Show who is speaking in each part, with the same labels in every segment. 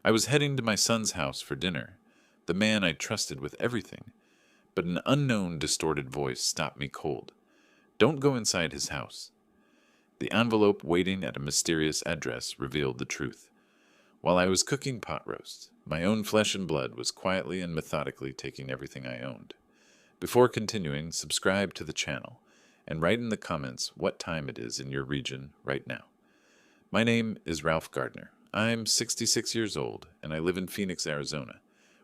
Speaker 1: I was heading to my son's house for dinner, the man I trusted with everything, but an unknown distorted voice stopped me cold. Don't go inside his house. The envelope waiting at a mysterious address revealed the truth. While I was cooking pot roast, my own flesh and blood was quietly and methodically taking everything I owned. Before continuing, subscribe to the channel and write in the comments what time it is in your region right now. My name is Ralph Gardner. I'm 66 years old and I live in Phoenix, Arizona,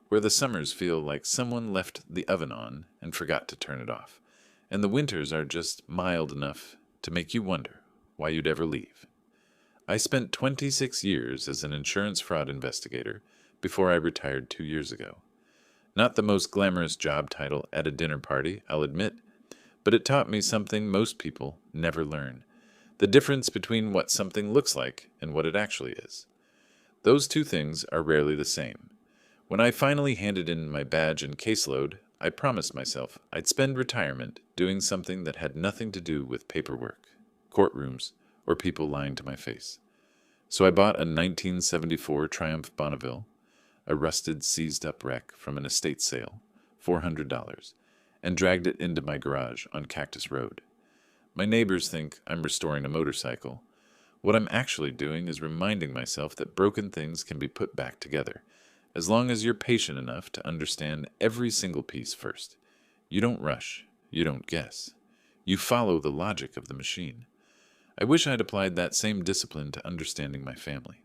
Speaker 1: where the summers feel like someone left the oven on and forgot to turn it off, and the winters are just mild enough to make you wonder why you'd ever leave. I spent 26 years as an insurance fraud investigator before I retired 2 years ago. Not the most glamorous job title at a dinner party, I'll admit, but it taught me something most people never learn: the difference between what something looks like and what it actually is. Those two things are rarely the same. When I finally handed in my badge and caseload, I promised myself I'd spend retirement doing something that had nothing to do with paperwork, courtrooms, or people lying to my face. So I bought a 1974 Triumph Bonneville, a rusted, seized-up wreck from an estate sale, $400, and dragged it into my garage on Cactus Road. My neighbors think I'm restoring a motorcycle. What I'm actually doing is reminding myself that broken things can be put back together, as long as you're patient enough to understand every single piece first. You don't rush. You don't guess. You follow the logic of the machine. I wish I'd applied that same discipline to understanding my family.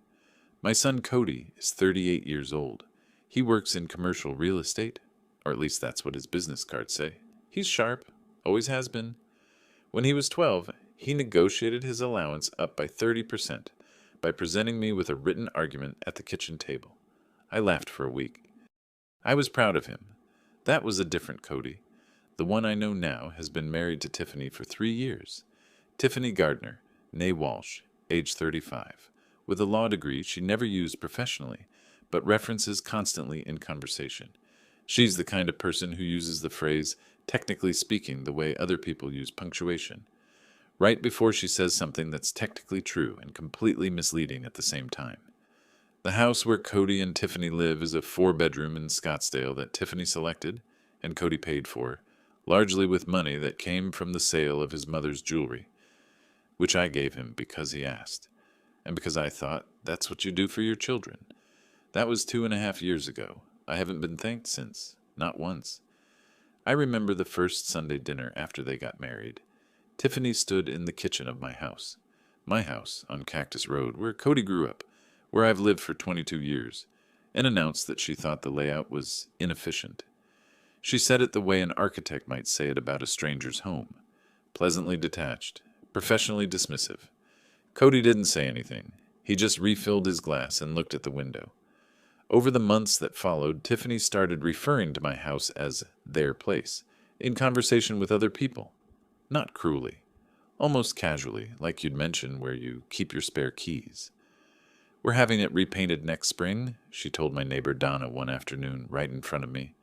Speaker 1: My son Cody is 38 years old. He works in commercial real estate, or at least that's what his business cards say. He's sharp, always has been. When he was 12, he negotiated his allowance up by 30% by presenting me with a written argument at the kitchen table. I laughed for a week. I was proud of him. That was a different Cody. The one I know now has been married to Tiffany for 3 years. Tiffany Gardner, née Walsh, age 35, with a law degree she never used professionally, but references constantly in conversation. She's the kind of person who uses the phrase, technically speaking, the way other people use punctuation, right before she says something that's technically true and completely misleading at the same time. The house where Cody and Tiffany live is a 4-bedroom in Scottsdale that Tiffany selected and Cody paid for, largely with money that came from the sale of his mother's jewelry, which I gave him because he asked, and because I thought that's what you do for your children. That was 2.5 years ago. I haven't been thanked since, not once. I remember the first Sunday dinner after they got married. Tiffany stood in the kitchen of my house on Cactus Road, where Cody grew up, where I've lived for 22 years, and announced that she thought the layout was inefficient. She said it the way an architect might say it about a stranger's home: pleasantly detached, professionally dismissive. Cody didn't say anything. He just refilled his glass and looked at the window. Over the months that followed, Tiffany started referring to my house as their place, in conversation with other people. Not cruelly, almost casually, like you'd mention where you keep your spare keys. We're having it repainted next spring, she told my neighbor Donna one afternoon right in front of me.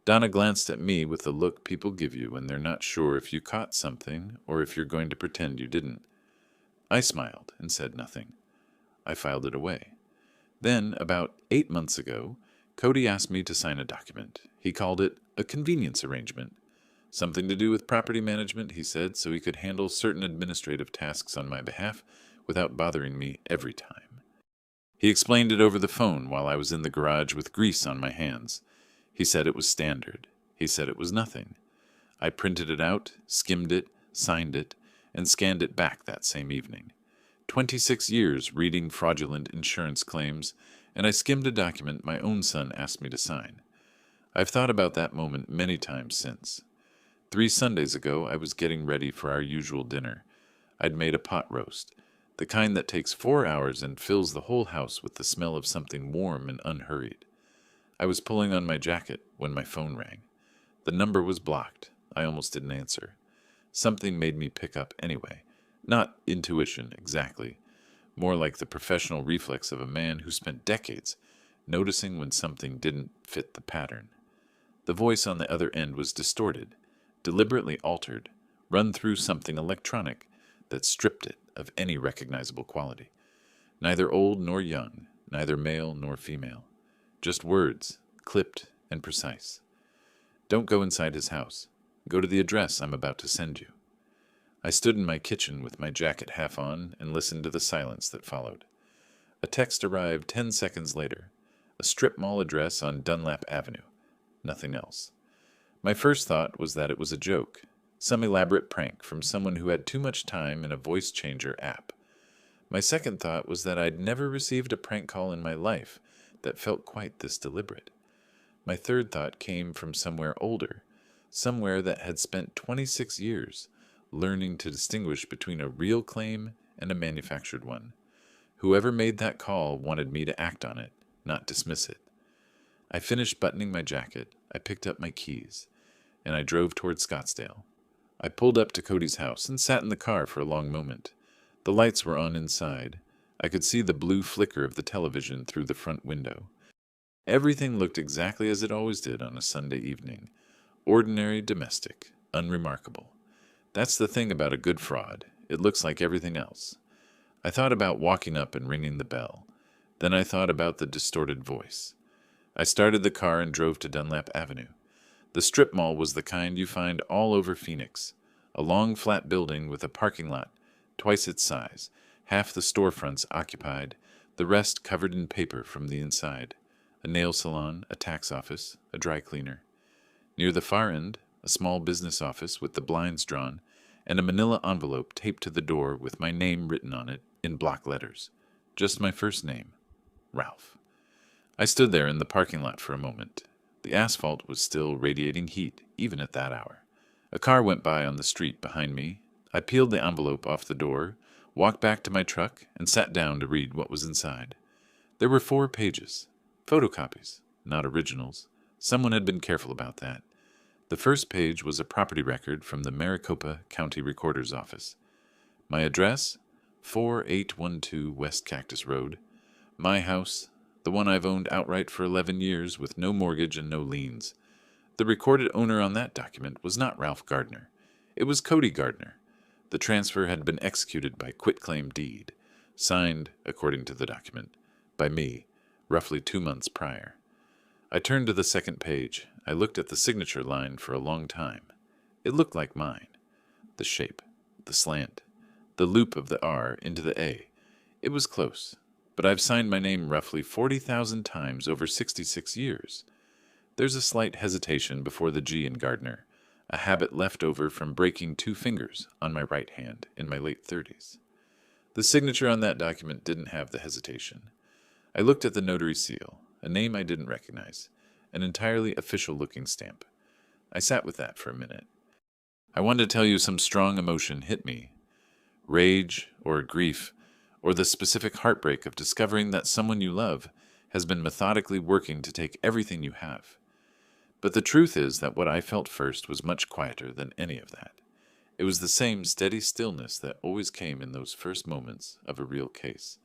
Speaker 1: Donna glanced at me with the look people give you when they're not sure if you caught something or if you're going to pretend you didn't. I smiled and said nothing. I filed it away. Then, about 8 months ago, Cody asked me to sign a document. He called it a convenience arrangement. Something to do with property management, he said, so he could handle certain administrative tasks on my behalf without bothering me every time. He explained it over the phone while I was in the garage with grease on my hands. He said it was standard. He said it was nothing. I printed it out, skimmed it, signed it, and scanned it back that same evening. 26 years reading fraudulent insurance claims, and I skimmed a document my own son asked me to sign. I've thought about that moment many times since. 3 Sundays ago, I was getting ready for our usual dinner. I'd made a pot roast, the kind that takes 4 hours and fills the whole house with the smell of something warm and unhurried. I was pulling on my jacket when my phone rang. The number was blocked. I almost didn't answer. Something made me pick up anyway. Not intuition, exactly. More like the professional reflex of a man who spent decades noticing when something didn't fit the pattern. The voice on the other end was distorted, deliberately altered, run through something electronic that stripped it of any recognizable quality. Neither old nor young, neither male nor female. Just words, clipped and precise. Don't go inside his house. Go to the address I'm about to send you. I stood in my kitchen with my jacket half on and listened to the silence that followed. A text arrived 10 seconds later. A strip mall address on Dunlap Avenue. Nothing else. My first thought was that it was a joke, some elaborate prank from someone who had too much time in a voice changer app. My second thought was that I'd never received a prank call in my life that felt quite this deliberate. My third thought came from somewhere older, somewhere that had spent 26 years learning to distinguish between a real claim and a manufactured one. Whoever made that call wanted me to act on it, not dismiss it. I finished buttoning my jacket, I picked up my keys, and I drove toward Scottsdale. I pulled up to Cody's house and sat in the car for a long moment. The lights were on inside. I could see the blue flicker of the television through the front window. Everything looked exactly as it always did on a Sunday evening. Ordinary, domestic, unremarkable. That's the thing about a good fraud. It looks like everything else. I thought about walking up and ringing the bell. Then I thought about the distorted voice. I started the car and drove to Dunlap Avenue. The strip mall was the kind you find all over Phoenix. A long, flat building with a parking lot, twice its size, half the storefronts occupied, the rest covered in paper from the inside. A nail salon, a tax office, a dry cleaner. Near the far end, a small business office with the blinds drawn, and a manila envelope taped to the door with my name written on it in block letters. Just my first name, Ralph. I stood there in the parking lot for a moment. The asphalt was still radiating heat, even at that hour. A car went by on the street behind me. I peeled the envelope off the door, walked back to my truck, and sat down to read what was inside. There were 4 pages. Photocopies, not originals. Someone had been careful about that. The first page was a property record from the Maricopa County Recorder's Office. My address? 4812 West Cactus Road. My house? The one I've owned outright for 11 years with no mortgage and no liens. The recorded owner on that document was not Ralph Gardner. It was Cody Gardner. The transfer had been executed by quitclaim deed, signed, according to the document, by me, roughly 2 months prior. I turned to the second page. I looked at the signature line for a long time. It looked like mine. The shape, the slant, the loop of the R into the A. It was close, but I've signed my name roughly 40,000 times over 66 years. There's a slight hesitation before the G in Gardner, a habit left over from breaking 2 fingers on my right hand in my late 30s. The signature on that document didn't have the hesitation. I looked at the notary seal, a name I didn't recognize, an entirely official-looking stamp. I sat with that for a minute. I wanted to tell you some strong emotion hit me. Rage or grief, or the specific heartbreak of discovering that someone you love has been methodically working to take everything you have. But the truth is that what I felt first was much quieter than any of that. It was the same steady stillness that always came in those first moments of a real case,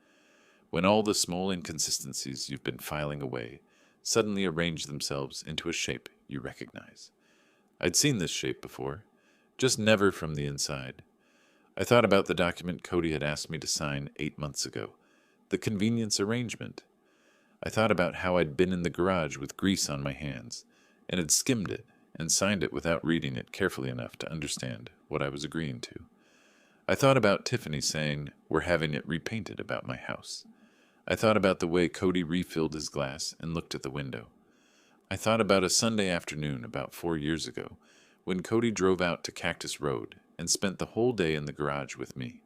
Speaker 1: when all the small inconsistencies you've been filing away suddenly arrange themselves into a shape you recognize. I'd seen this shape before, just never from the inside. I thought about the document Cody had asked me to sign 8 months ago, the convenience arrangement. I thought about how I'd been in the garage with grease on my hands, and had skimmed it and signed it without reading it carefully enough to understand what I was agreeing to. I thought about Tiffany saying, "We're having it repainted," about my house. I thought about the way Cody refilled his glass and looked at the window. I thought about a Sunday afternoon about 4 years ago, when Cody drove out to Cactus Road and spent the whole day in the garage with me.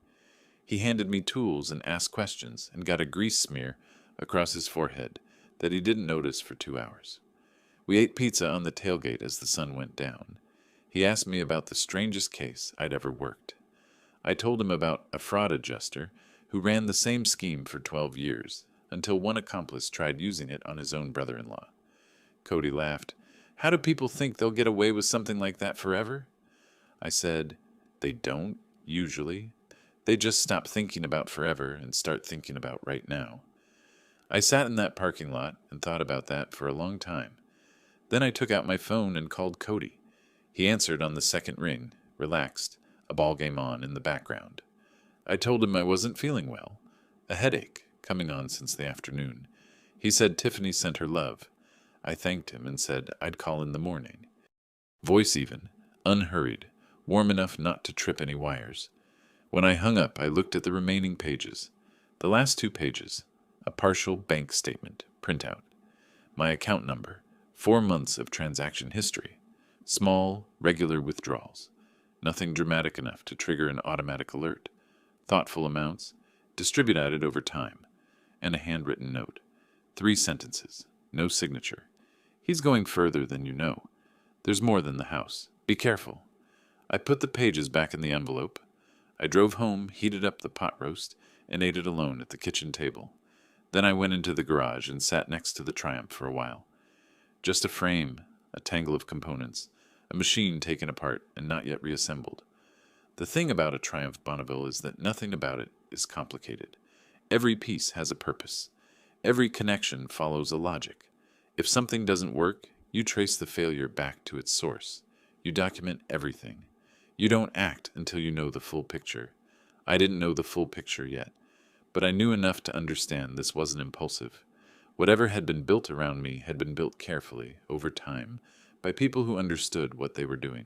Speaker 1: He handed me tools and asked questions and got a grease smear across his forehead that he didn't notice for 2 hours. We ate pizza on the tailgate as the sun went down. He asked me about the strangest case I'd ever worked. I told him about a fraud adjuster who ran the same scheme for 12 years, until one accomplice tried using it on his own brother-in-law. Cody laughed. "How do people think they'll get away with something like that forever?" I said, "They don't, usually. They just stop thinking about forever and start thinking about right now." I sat in that parking lot and thought about that for a long time. Then I took out my phone and called Cody. He answered on the second ring, relaxed, a ball game on in the background. I told him I wasn't feeling well. A headache, coming on since the afternoon. He said Tiffany sent her love. I thanked him and said I'd call in the morning. Voice even, unhurried, warm enough not to trip any wires. When I hung up, I looked at the remaining pages. The last 2 pages, a partial bank statement, printout. My account number, 4 months of transaction history. Small, regular withdrawals. Nothing dramatic enough to trigger an automatic alert. Thoughtful amounts, distributed over time. And a handwritten note. 3 sentences, no signature. He's going further than you know. There's more than the house. Be careful. I put the pages back in the envelope. I drove home, heated up the pot roast, and ate it alone at the kitchen table. Then I went into the garage and sat next to the Triumph for a while. Just a frame, a tangle of components, a machine taken apart and not yet reassembled. The thing about a Triumph Bonneville is that nothing about it is complicated. Every piece has a purpose. Every connection follows a logic. If something doesn't work, you trace the failure back to its source. You document everything. You don't act until you know the full picture. I didn't know the full picture yet, but I knew enough to understand this wasn't impulsive. Whatever had been built around me had been built carefully, over time, by people who understood what they were doing.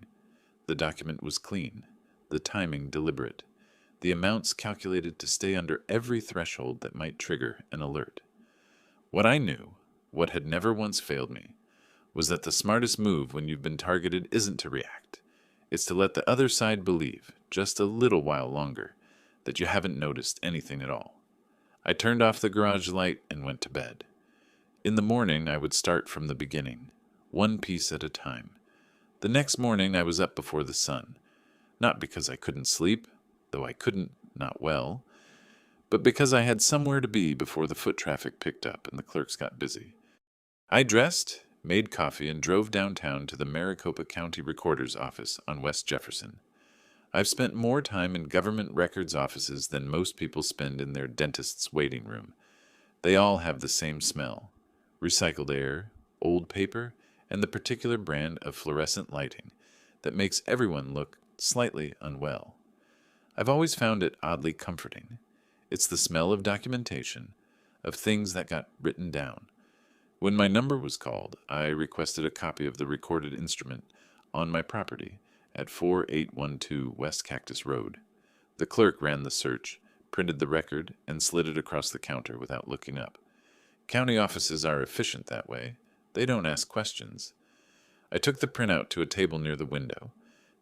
Speaker 1: The document was clean, the timing deliberate, the amounts calculated to stay under every threshold that might trigger an alert. What I knew, what had never once failed me, was that the smartest move when you've been targeted isn't to react. It's to let the other side believe, just a little while longer, that you haven't noticed anything at all. I turned off the garage light and went to bed. In the morning, I would start from the beginning, one piece at a time. The next morning, I was up before the sun, not because I couldn't sleep, though I couldn't, not well, but because I had somewhere to be before the foot traffic picked up and the clerks got busy. I dressed, made coffee, and drove downtown to the Maricopa County Recorder's office on West Jefferson. I've spent more time in government records offices than most people spend in their dentist's waiting room. They all have the same smell: recycled air, old paper, and the particular brand of fluorescent lighting that makes everyone look slightly unwell. I've always found it oddly comforting. It's the smell of documentation, of things that got written down. When my number was called, I requested a copy of the recorded instrument on my property at 4812 West Cactus Road. The clerk ran the search, printed the record, and slid it across the counter without looking up. County offices are efficient that way. They don't ask questions. I took the printout to a table near the window.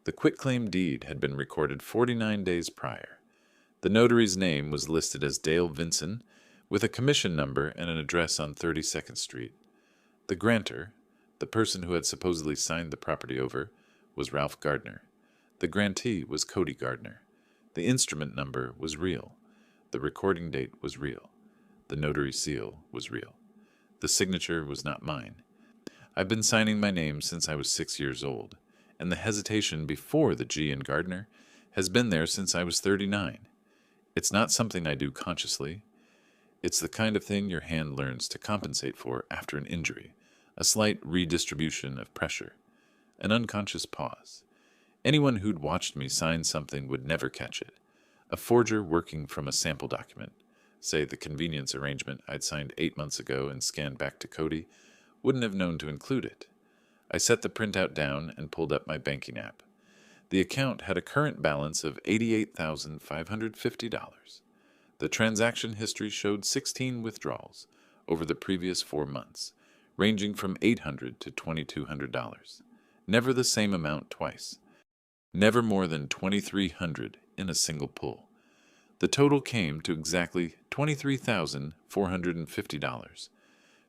Speaker 1: The quitclaim deed had been recorded 49 days prior. The notary's name was listed as Dale Vinson, with a commission number and an address on 32nd Street. The grantor, the person who had supposedly signed the property over, was Ralph Gardner. The grantee was Cody Gardner. The instrument number was real. The recording date was real. The notary seal was real. The signature was not mine. I've been signing my name since I was 6 years old, and the hesitation before the G in Gardner has been there since I was 39. It's not something I do consciously. It's the kind of thing your hand learns to compensate for after an injury, a slight redistribution of pressure, an unconscious pause. Anyone who'd watched me sign something would never catch it. A forger working from a sample document, say the convenience arrangement I'd signed 8 months ago and scanned back to Cody, wouldn't have known to include it. I set the printout down and pulled up my banking app. The account had a current balance of $88,550. The transaction history showed 16 withdrawals over the previous 4 months, ranging from $800 to $2,200. Never the same amount twice. Never more than $2,300 in a single pull. The total came to exactly $23,450.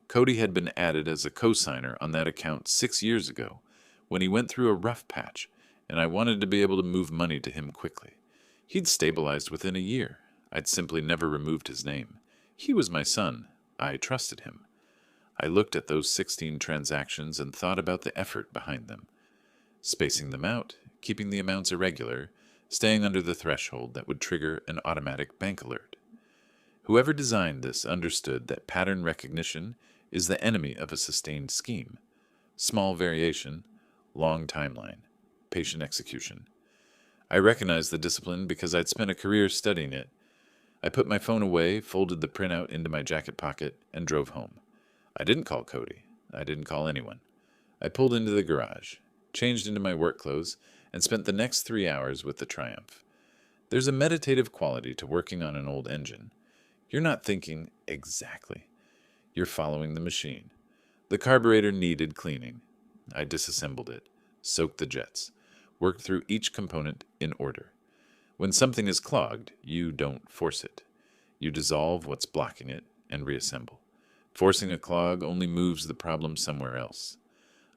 Speaker 1: Cody had been added as a co-signer on that account 6 years ago when he went through a rough patch, and I wanted to be able to move money to him quickly. He'd stabilized within a year. I'd simply never removed his name. He was my son. I trusted him. I looked at those 16 transactions and thought about the effort behind them. Spacing them out, keeping the amounts irregular, staying under the threshold that would trigger an automatic bank alert. Whoever designed this understood that pattern recognition is the enemy of a sustained scheme. Small variation, long timeline, patient execution. I recognized the discipline because I'd spent a career studying it. I put my phone away, folded the printout into my jacket pocket, and drove home. I didn't call Cody. I didn't call anyone. I pulled into the garage, changed into my work clothes, and spent the next 3 hours with the Triumph. There's a meditative quality to working on an old engine. You're not thinking exactly. You're following the machine. The carburetor needed cleaning. I disassembled it, soaked the jets, worked through each component in order. When something is clogged, you don't force it. You dissolve what's blocking it and reassemble. Forcing a clog only moves the problem somewhere else.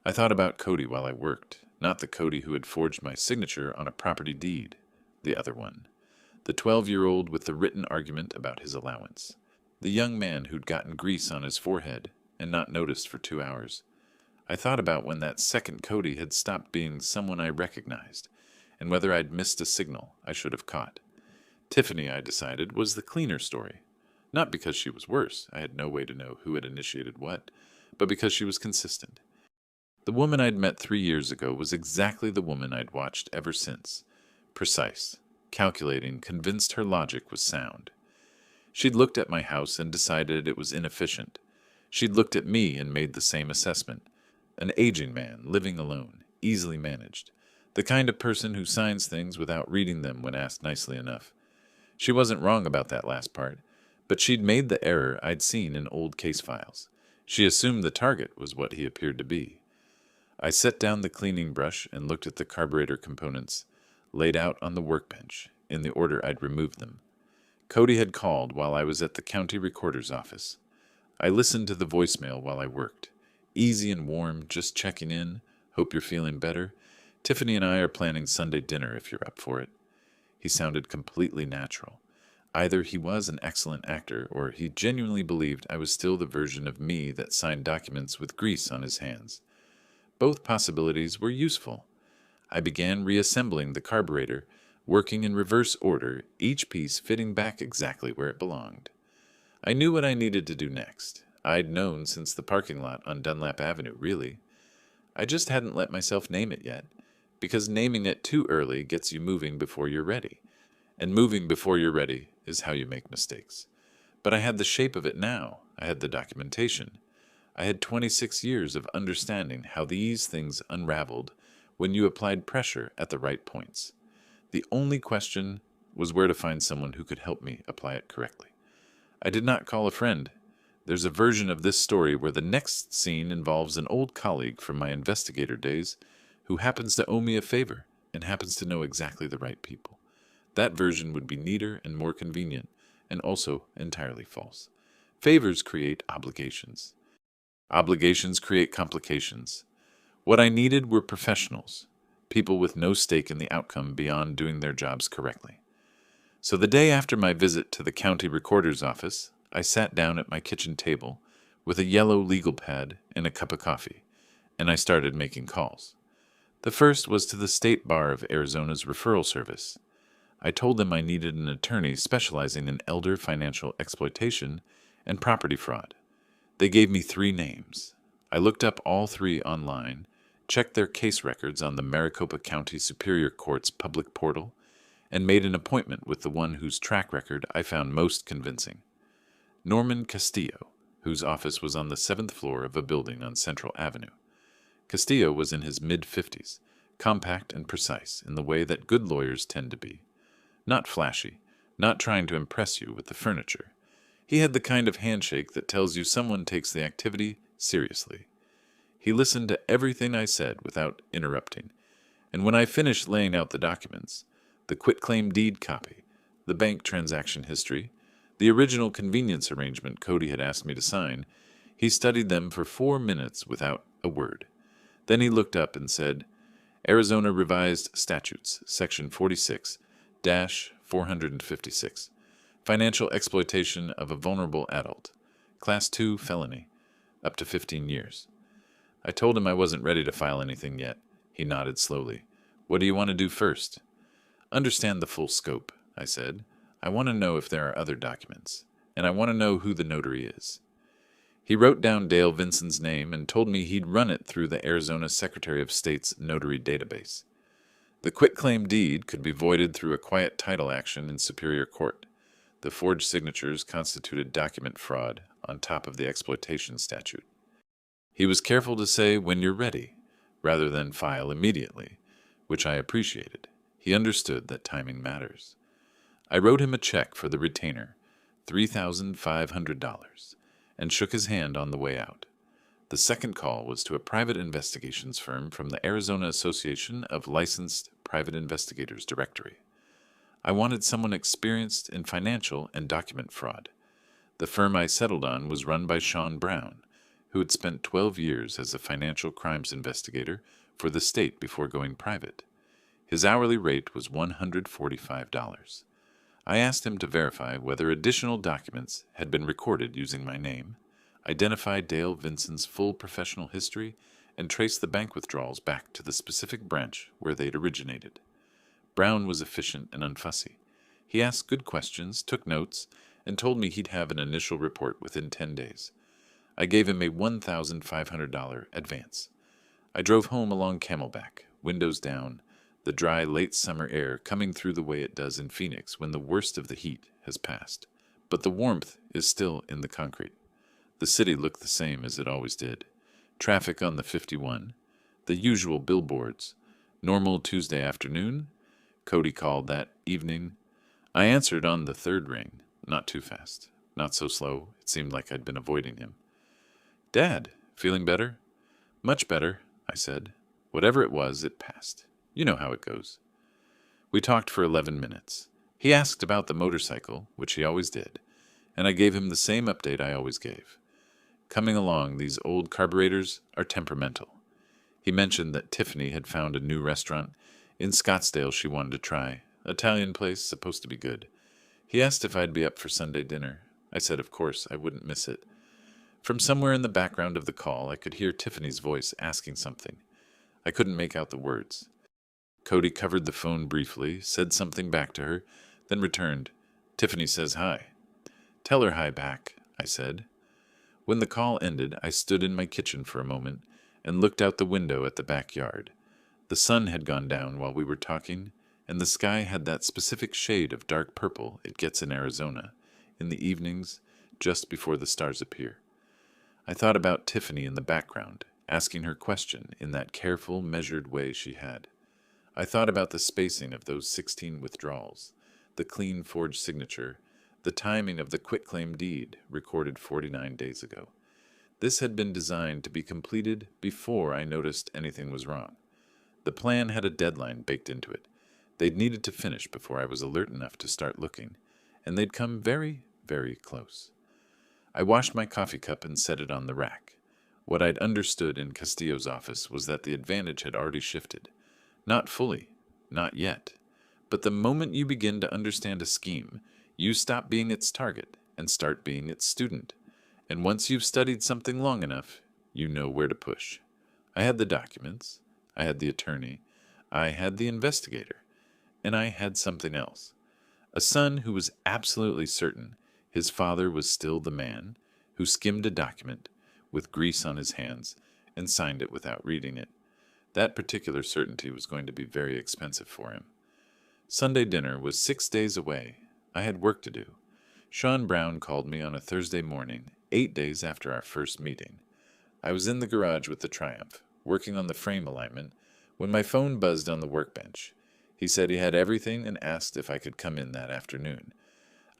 Speaker 1: I thought about Cody while I worked, not the Cody who had forged my signature on a property deed, the other one. The 12-year-old with the written argument about his allowance. The young man who'd gotten grease on his forehead and not noticed for 2 hours. I thought about when that second Cody had stopped being someone I recognized, and whether I'd missed a signal I should have caught. Tiffany, I decided, was the cleaner story. Not because she was worse, I had no way to know who had initiated what, but because she was consistent. The woman I'd met 3 years ago was exactly the woman I'd watched ever since. Precise, calculating, convinced her logic was sound. She'd looked at my house and decided it was inefficient. She'd looked at me and made the same assessment. An aging man, living alone, easily managed. The kind of person who signs things without reading them when asked nicely enough. She wasn't wrong about that last part, but she'd made the error I'd seen in old case files. She assumed the target was what he appeared to be. I set down the cleaning brush and looked at the carburetor components, laid out on the workbench, in the order I'd removed them. Cody had called while I was at the county recorder's office. I listened to the voicemail while I worked. Easy and warm, just checking in. Hope you're feeling better. Tiffany and I are planning Sunday dinner if you're up for it. He sounded completely natural. Either he was an excellent actor, or he genuinely believed I was still the version of me that signed documents with grease on his hands. Both possibilities were useful. I began reassembling the carburetor, working in reverse order, each piece fitting back exactly where it belonged. I knew what I needed to do next. I'd known since the parking lot on Dunlap Avenue, really. I just hadn't let myself name it yet, because naming it too early gets you moving before you're ready. And moving before you're ready is how you make mistakes. But I had the shape of it now. I had the documentation. I had 26 years of understanding how these things unraveled when you applied pressure at the right points. The only question was where to find someone who could help me apply it correctly. I did not call a friend. There's a version of this story where the next scene involves an old colleague from my investigator days who happens to owe me a favor and happens to know exactly the right people. That version would be neater and more convenient, and also entirely false. Favors create obligations. Obligations create complications. What I needed were professionals, people with no stake in the outcome beyond doing their jobs correctly. So the day after my visit to the county recorder's office, I sat down at my kitchen table with a yellow legal pad and a cup of coffee, and I started making calls. The first was to the State Bar of Arizona's referral service. I told them I needed an attorney specializing in elder financial exploitation and property fraud. They gave me 3 names. I looked up all 3 online, checked their case records on the Maricopa County Superior Court's public portal, and made an appointment with the one whose track record I found most convincing. Norman Castillo, whose office was on the 7th floor of a building on Central Avenue. Castillo was in his mid-50s, compact and precise in the way that good lawyers tend to be. Not flashy, not trying to impress you with the furniture. He had the kind of handshake that tells you someone takes the activity seriously. He listened to everything I said without interrupting, and when I finished laying out the documents, the quitclaim deed copy, the bank transaction history, the original convenience arrangement Cody had asked me to sign, he studied them for 4 minutes without a word. Then he looked up and said, Arizona Revised Statutes, Section 46-456. Financial exploitation of a vulnerable adult. Class 2 felony. Up to 15 years. I told him I wasn't ready to file anything yet. He nodded slowly. What do you want to do first? Understand the full scope, I said. I want to know if there are other documents, and I want to know who the notary is. He wrote down Dale Vinson's name and told me he'd run it through the Arizona Secretary of State's notary database. The quitclaim deed could be voided through a quiet title action in Superior Court. The forged signatures constituted document fraud on top of the exploitation statute. He was careful to say when you're ready, rather than file immediately, which I appreciated. He understood that timing matters. I wrote him a check for the retainer, $3,500, and shook his hand on the way out. The second call was to a private investigations firm from the Arizona Association of Licensed Private Investigators Directory. I wanted someone experienced in financial and document fraud. The firm I settled on was run by Sean Brown, who had spent 12 years as a financial crimes investigator for the state before going private. His hourly rate was $145. I asked him to verify whether additional documents had been recorded using my name, identify Dale Vinson's full professional history, and trace the bank withdrawals back to the specific branch where they'd originated. Brown was efficient and unfussy. He asked good questions, took notes, and told me he'd have an initial report within 10 days. I gave him a $1,500 advance. I drove home along Camelback, windows down, the dry late summer air coming through the way it does in Phoenix when the worst of the heat has passed. But the warmth is still in the concrete. The city looked the same as it always did. Traffic on the 51, the usual billboards, normal Tuesday afternoon. Cody called that evening. I answered on the third ring, not too fast, not so slow, it seemed like I'd been avoiding him. "Dad, feeling better?" "Much better," I said. Whatever it was, it passed. You know how it goes. We talked for 11 minutes. He asked about the motorcycle, which he always did, and I gave him the same update I always gave. Coming along, these old carburetors are temperamental. He mentioned that Tiffany had found a new restaurant in Scottsdale she wanted to try. Italian place, supposed to be good. He asked if I'd be up for Sunday dinner. I said of course I wouldn't miss it. From somewhere in the background of the call, I could hear Tiffany's voice asking something. I couldn't make out the words. Cody covered the phone briefly, said something back to her, then returned. "Tiffany says hi." "Tell her hi back," I said. When the call ended, I stood in my kitchen for a moment and looked out the window at the backyard. The sun had gone down while we were talking, and the sky had that specific shade of dark purple it gets in Arizona, in the evenings, just before the stars appear. I thought about Tiffany in the background, asking her question in that careful, measured way she had. I thought about the spacing of those 16 withdrawals, the clean forged signature, the timing of the quitclaim deed recorded 49 days ago. This had been designed to be completed before I noticed anything was wrong. The plan had a deadline baked into it. They'd needed to finish before I was alert enough to start looking, and they'd come very, very close. I washed my coffee cup and set it on the rack. What I'd understood in Castillo's office was that the advantage had already shifted. Not fully, not yet. But the moment you begin to understand a scheme, you stop being its target and start being its student. And once you've studied something long enough, you know where to push. I had the documents, I had the attorney, I had the investigator, and I had something else. A son who was absolutely certain his father was still the man, who skimmed a document with grease on his hands and signed it without reading it. That particular certainty was going to be very expensive for him. Sunday dinner was 6 days away. I had work to do. Sean Brown called me on a Thursday morning, 8 days after our first meeting. I was in the garage with the Triumph, working on the frame alignment, when my phone buzzed on the workbench. He said he had everything and asked if I could come in that afternoon.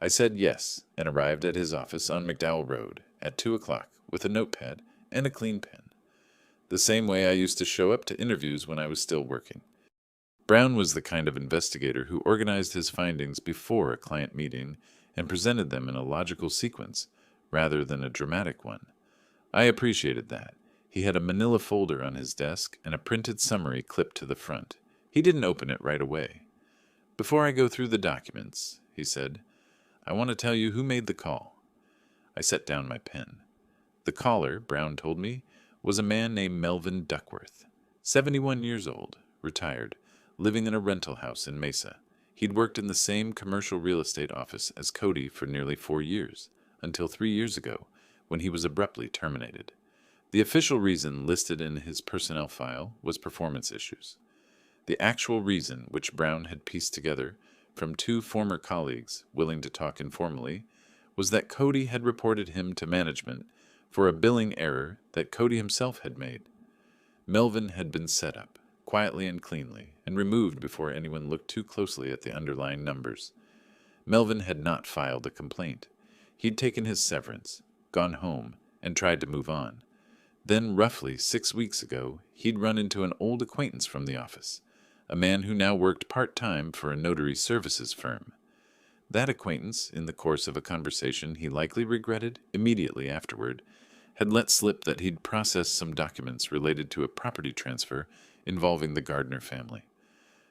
Speaker 1: I said yes, and arrived at his office on McDowell Road at 2 o'clock with a notepad and a clean pen. The same way I used to show up to interviews when I was still working. Brown was the kind of investigator who organized his findings before a client meeting and presented them in a logical sequence, rather than a dramatic one. I appreciated that. He had a manila folder on his desk and a printed summary clipped to the front. He didn't open it right away. "Before I go through the documents," he said, "I want to tell you who made the call." I set down my pen. The caller, Brown told me, was a man named Melvin Duckworth, 71 years old, retired, living in a rental house in Mesa. He'd worked in the same commercial real estate office as Cody for nearly 4 years, until 3 years ago, when he was abruptly terminated. The official reason listed in his personnel file was performance issues. The actual reason, which Brown had pieced together, from two former colleagues willing to talk informally was that Cody had reported him to management for a billing error that Cody himself had made. Melvin had been set up, quietly and cleanly, and removed before anyone looked too closely at the underlying numbers. Melvin had not filed a complaint. He'd taken his severance, gone home, and tried to move on. Then, roughly 6 weeks ago, he'd run into an old acquaintance from the office, a man who now worked part-time for a notary services firm. That acquaintance, in the course of a conversation he likely regretted immediately afterward, had let slip that he'd processed some documents related to a property transfer involving the Gardner family.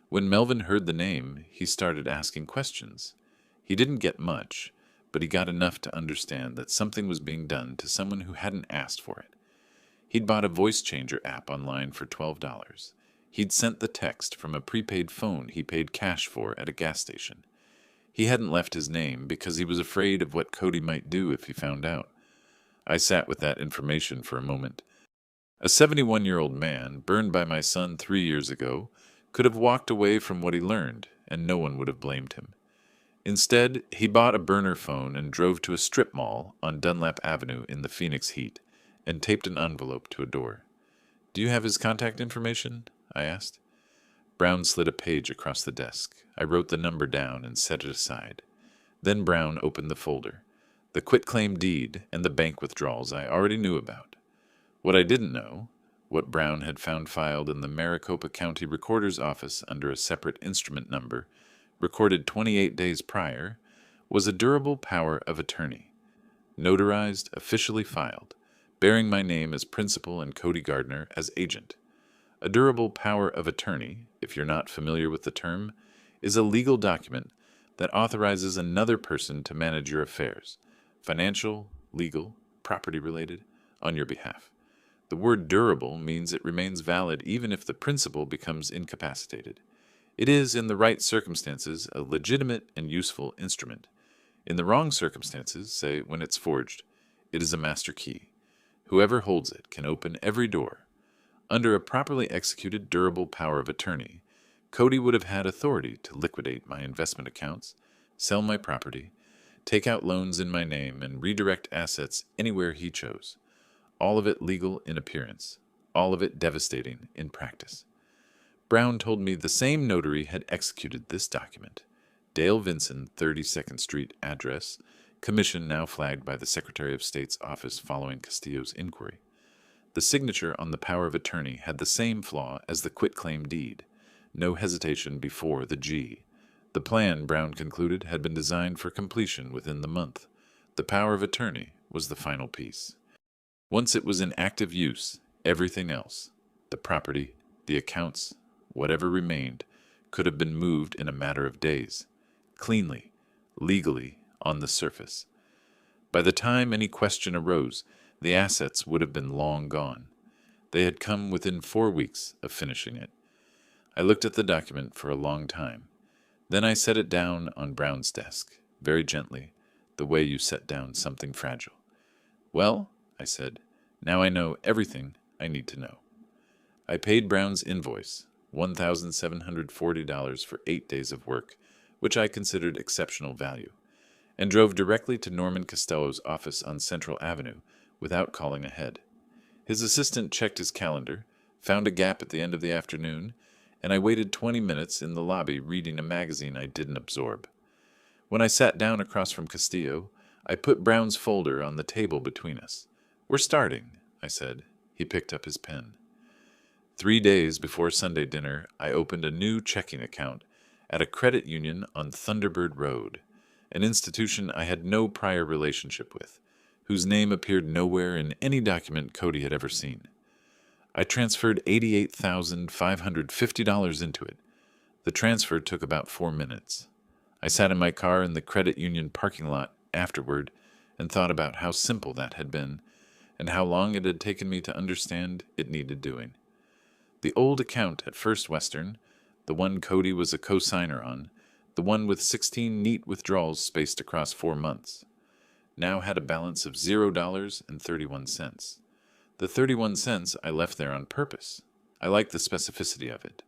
Speaker 1: When Melvin heard the name, he started asking questions. He didn't get much, but he got enough to understand that something was being done to someone who hadn't asked for it. He'd bought a voice changer app online for $12. He'd sent the text from a prepaid phone he paid cash for at a gas station. He hadn't left his name because he was afraid of what Cody might do if he found out. I sat with that information for a moment. A 71-year-old man, burned by my son 3 years ago, could have walked away from what he learned, and no one would have blamed him. Instead, he bought a burner phone and drove to a strip mall on Dunlap Avenue in the Phoenix heat, and taped an envelope to a door. "Do you have his contact information?" I asked. Brown slid a page across the desk. I wrote the number down and set it aside. Then Brown opened the folder. The quitclaim deed and the bank withdrawals I already knew about. What I didn't know, what Brown had found filed in the Maricopa County Recorder's office under a separate instrument number, recorded 28 days prior, was a durable power of attorney, notarized, officially filed, bearing my name as principal and Cody Gardner as agent. A durable power of attorney, if you're not familiar with the term, is a legal document that authorizes another person to manage your affairs, financial, legal, property-related, on your behalf. The word durable means it remains valid even if the principal becomes incapacitated. It is, in the right circumstances, a legitimate and useful instrument. In the wrong circumstances, say when it's forged, it is a master key. Whoever holds it can open every door. Under a properly executed durable power of attorney, Cody would have had authority to liquidate my investment accounts, sell my property, take out loans in my name, and redirect assets anywhere he chose. All of it legal in appearance, all of it devastating in practice. Brown told me the same notary had executed this document. Dale Vinson, 32nd Street address, commission now flagged by the Secretary of State's office following Castillo's inquiry. The signature on the power of attorney had the same flaw as the quitclaim deed. No hesitation before the G. The plan, Brown concluded, had been designed for completion within the month. The power of attorney was the final piece. Once it was in active use, everything else, the property, the accounts, whatever remained, could have been moved in a matter of days, cleanly, legally, on the surface. By the time any question arose, the assets would have been long gone. They had come within 4 weeks of finishing it. I looked at the document for a long time. Then I set it down on Brown's desk, very gently, the way you set down something fragile. "Well," I said, "now I know everything I need to know." I paid Brown's invoice, $1,740 for 8 days of work, which I considered exceptional value, and drove directly to Norman Costello's office on Central Avenue without calling ahead. His assistant checked his calendar, found a gap at the end of the afternoon, and I waited 20 minutes in the lobby reading a magazine I didn't absorb. When I sat down across from Castillo, I put Brown's folder on the table between us. "We're starting," I said. He picked up his pen. 3 days before Sunday dinner, I opened a new checking account at a credit union on Thunderbird Road, an institution I had no prior relationship with, whose name appeared nowhere in any document Cody had ever seen. I transferred $88,550 into it. The transfer took about 4 minutes. I sat in my car in the credit union parking lot afterward and thought about how simple that had been and how long it had taken me to understand it needed doing. The old account at First Western, the one Cody was a co-signer on, the one with 16 neat withdrawals spaced across 4 months, now had a balance of $0.31. The 31 cents I left there on purpose. I liked the specificity of it.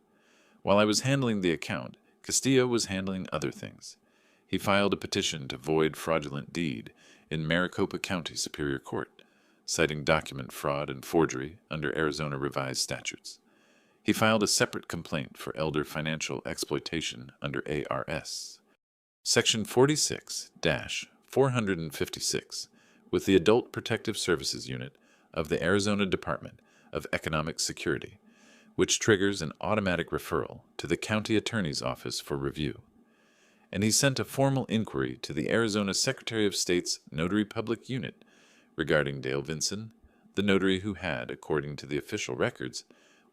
Speaker 1: While I was handling the account, Castillo was handling other things. He filed a petition to void fraudulent deed in Maricopa County Superior Court, citing document fraud and forgery under Arizona revised statutes. He filed a separate complaint for elder financial exploitation under ARS. Section 46-456 with the Adult Protective Services Unit of the Arizona Department of Economic Security, which triggers an automatic referral to the county attorney's office for review. And he sent a formal inquiry to the Arizona Secretary of State's Notary Public Unit regarding Dale Vinson, the notary who had, according to the official records,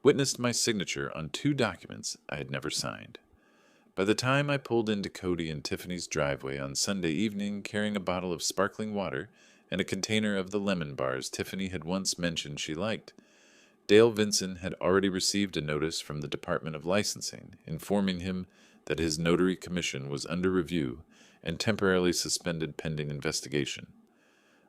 Speaker 1: witnessed my signature on 2 documents I had never signed. By the time I pulled into Cody and Tiffany's driveway on Sunday evening carrying a bottle of sparkling water and a container of the lemon bars Tiffany had once mentioned she liked, Dale Vinson had already received a notice from the Department of Licensing informing him that his notary commission was under review and temporarily suspended pending investigation.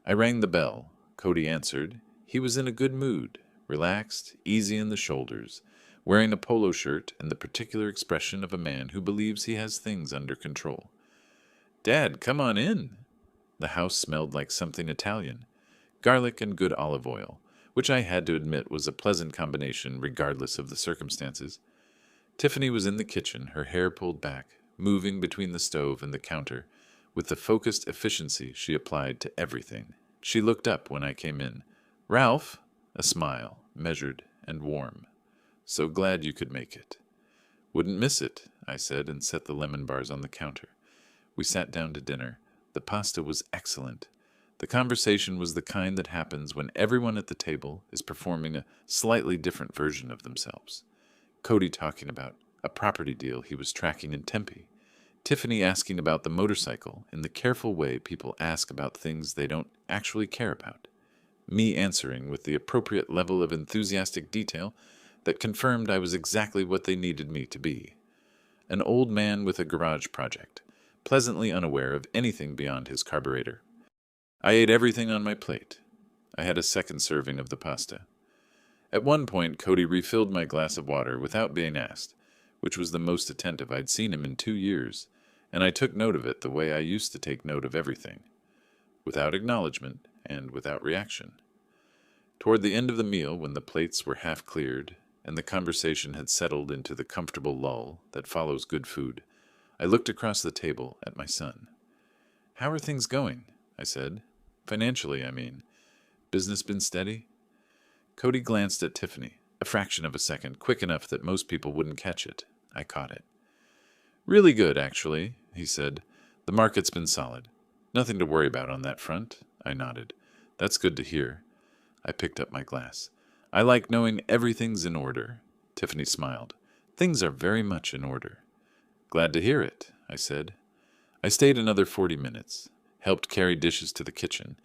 Speaker 1: I rang the bell. Cody answered. He was in a good mood, relaxed, easy in the shoulders, wearing a polo shirt and the particular expression of a man who believes he has things under control. "Dad, come on in." The house smelled like something Italian, garlic and good olive oil, which I had to admit was a pleasant combination regardless of the circumstances. Tiffany was in the kitchen, her hair pulled back, moving between the stove and the counter, with the focused efficiency she applied to everything. She looked up when I came in. "Ralph?" A smile, measured and warm. "So glad you could make it." "Wouldn't miss it," I said, and set the lemon bars on the counter. We sat down to dinner. The pasta was excellent. The conversation was the kind that happens when everyone at the table is performing a slightly different version of themselves. Cody talking about a property deal he was tracking in Tempe. Tiffany asking about the motorcycle in the careful way people ask about things they don't actually care about. Me answering with the appropriate level of enthusiastic detail that confirmed I was exactly what they needed me to be. An old man with a garage project, pleasantly unaware of anything beyond his carburetor. I ate everything on my plate. I had a second serving of the pasta. At one point, Cody refilled my glass of water without being asked, which was the most attentive I'd seen him in 2 years, and I took note of it the way I used to take note of everything, without acknowledgement and without reaction. Toward the end of the meal, when the plates were half cleared and the conversation had settled into the comfortable lull that follows good food, I looked across the table at my son. "How are things going?" I said. "Financially, I mean. Business been steady?" Cody glanced at Tiffany, a fraction of a second, quick enough that most people wouldn't catch it. I caught it. "Really good, actually," he said. "The market's been solid. Nothing to worry about on that front." I nodded. "That's good to hear." I picked up my glass. "I like knowing everything's in order." Tiffany smiled. "Things are very much in order." "Glad to hear it," I said. I stayed another 40 minutes, helped carry dishes to the kitchen,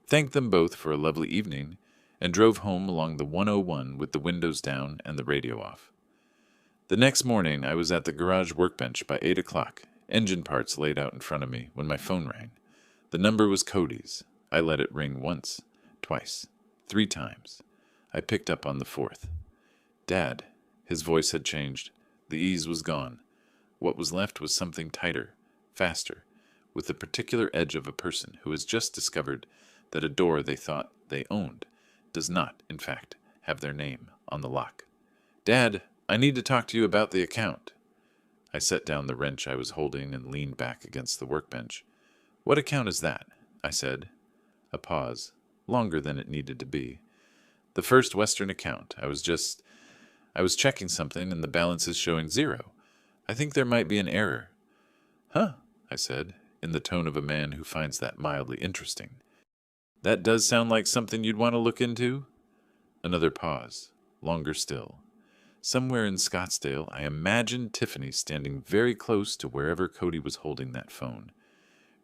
Speaker 1: thanked them both for a lovely evening, and drove home along the 101 with the windows down and the radio off. The next morning I was at the garage workbench by 8 o'clock, engine parts laid out in front of me, when my phone rang. The number was Cody's. I let it ring once, twice, 3 times. I picked up on the 4th. "Dad." His voice had changed. The ease was gone. What was left was something tighter, faster, with the particular edge of a person who has just discovered that a door they thought they owned does not, in fact, have their name on the lock. "Dad, I need to talk to you about the account." I set down the wrench I was holding and leaned back against the workbench. "What account is that?" I said. A pause, longer than it needed to be. "The First Western account. I was checking something and the balance is showing 0. I think there might be an error." "Huh," I said, in the tone of a man who finds that mildly interesting. "That does sound like something you'd want to look into?" Another pause, longer still. Somewhere in Scottsdale, I imagined Tiffany standing very close to wherever Cody was holding that phone,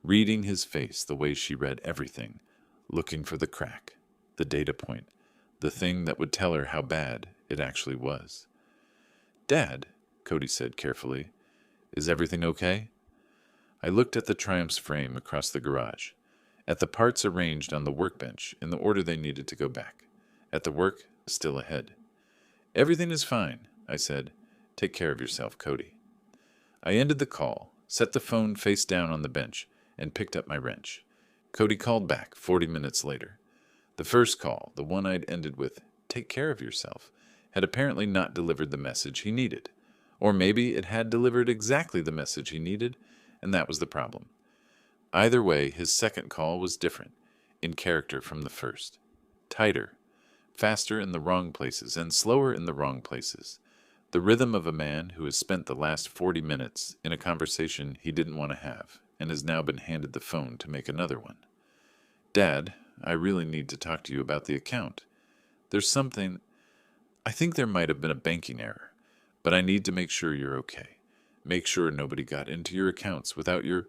Speaker 1: reading his face the way she read everything, looking for the crack, the data point, the thing that would tell her how bad it actually was. "Dad," Cody said carefully, "is everything okay?" I looked at the Triumph's frame across the garage, at the parts arranged on the workbench in the order they needed to go back, at the work still ahead. "Everything is fine," I said. "Take care of yourself, Cody." I ended the call, set the phone face down on the bench, and picked up my wrench. Cody called back 40 minutes later. The first call, the one I'd ended with, "Take care of yourself," had apparently not delivered the message he needed. Or maybe it had delivered exactly the message he needed, and that was the problem. Either way, his second call was different, in character from the first. Tighter, faster in the wrong places, and slower in the wrong places. The rhythm of a man who has spent the last 40 minutes in a conversation he didn't want to have, and has now been handed the phone to make another one. "Dad, I really need to talk to you about the account. There's something... I think there might have been a banking error, but I need to make sure you're okay. Make sure nobody got into your accounts without your..."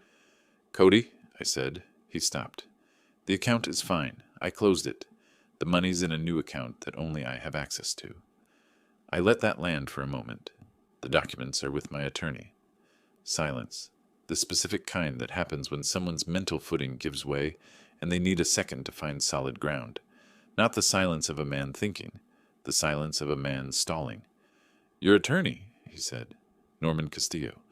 Speaker 1: "Cody," I said. He stopped. "The account is fine. I closed it. The money's in a new account that only I have access to." I let that land for a moment. "The documents are with my attorney." Silence. The specific kind that happens when someone's mental footing gives way and they need a second to find solid ground. Not the silence of a man thinking, the silence of a man stalling. "Your attorney," he said. "Norman Castillo.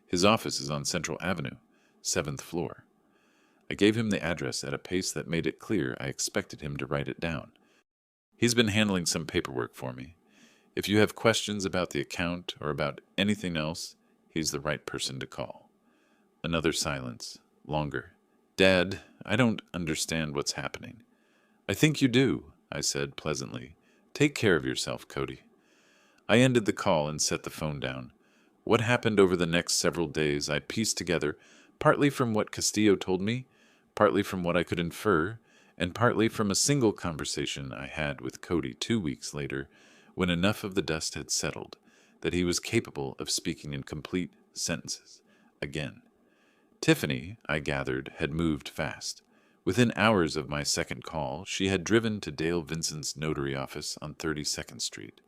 Speaker 1: His office is on Central Avenue, 7th floor." I gave him the address at a pace that made it clear I expected him to write it down. "He's been handling some paperwork for me. If you have questions about the account or about anything else, he's the right person to call." Another silence, longer. "Dad, I don't understand what's happening." "I think you do," I said pleasantly. "Take care of yourself, Cody." I ended the call and set the phone down. What happened over the next several days I pieced together, partly from what Castillo told me, partly from what I could infer, and partly from a single conversation I had with Cody 2 weeks later, when enough of the dust had settled that he was capable of speaking in complete sentences again. Tiffany, I gathered, had moved fast. Within hours of my second call, she had driven to Dale Vincent's notary office on 32nd Street,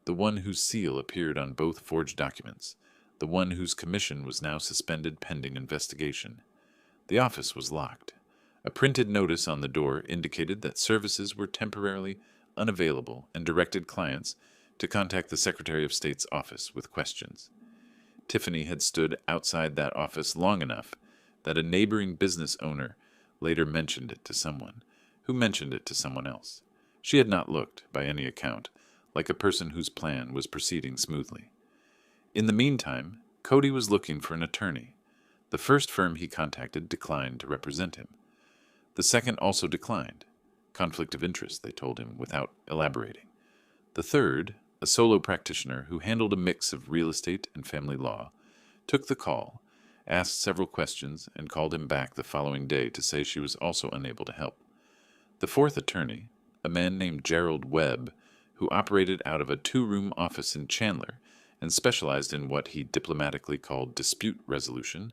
Speaker 1: the one whose seal appeared on both forged documents, the one whose commission was now suspended pending investigation. The office was locked. A printed notice on the door indicated that services were temporarily unavailable and directed clients to contact the Secretary of State's office with questions. Tiffany had stood outside that office long enough that a neighboring business owner later mentioned it to someone, who mentioned it to someone else. She had not looked, by any account, like a person whose plan was proceeding smoothly. In the meantime, Cody was looking for an attorney. The first firm he contacted declined to represent him. The second also declined. Conflict of interest, they told him, without elaborating. The third, a solo practitioner who handled a mix of real estate and family law, took the call, asked several questions, and called him back the following day to say she was also unable to help. The fourth attorney, a man named Gerald Webb, who operated out of a 2-room office in Chandler and specialized in what he diplomatically called dispute resolution,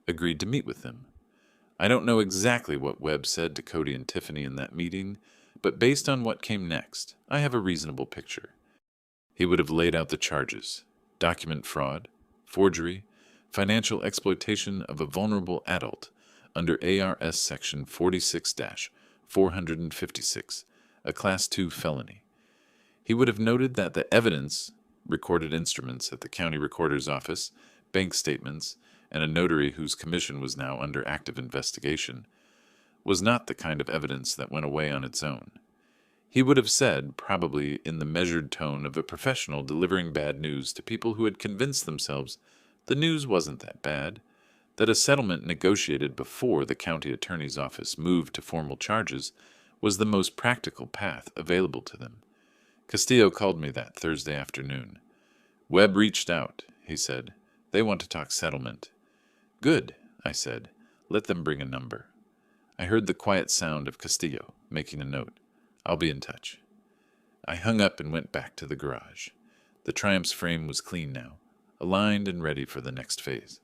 Speaker 1: agreed to meet with them. I don't know exactly what Webb said to Cody and Tiffany in that meeting, but based on what came next, I have a reasonable picture. He would have laid out the charges: document fraud, forgery, financial exploitation of a vulnerable adult under ARS Section 46-456, a Class 2 felony. He would have noted that the evidence, recorded instruments at the county recorder's office, bank statements, and a notary whose commission was now under active investigation, was not the kind of evidence that went away on its own. He would have said, probably in the measured tone of a professional delivering bad news to people who had convinced themselves the news wasn't that bad, that a settlement negotiated before the county attorney's office moved to formal charges was the most practical path available to them. Castillo called me that Thursday afternoon. "Webb reached out," he said. "They want to talk settlement." "Good," I said. "Let them bring a number." I heard the quiet sound of Castillo making a note. "I'll be in touch." I hung up and went back to the garage. The Triumph's frame was clean now, aligned and ready for the next phase.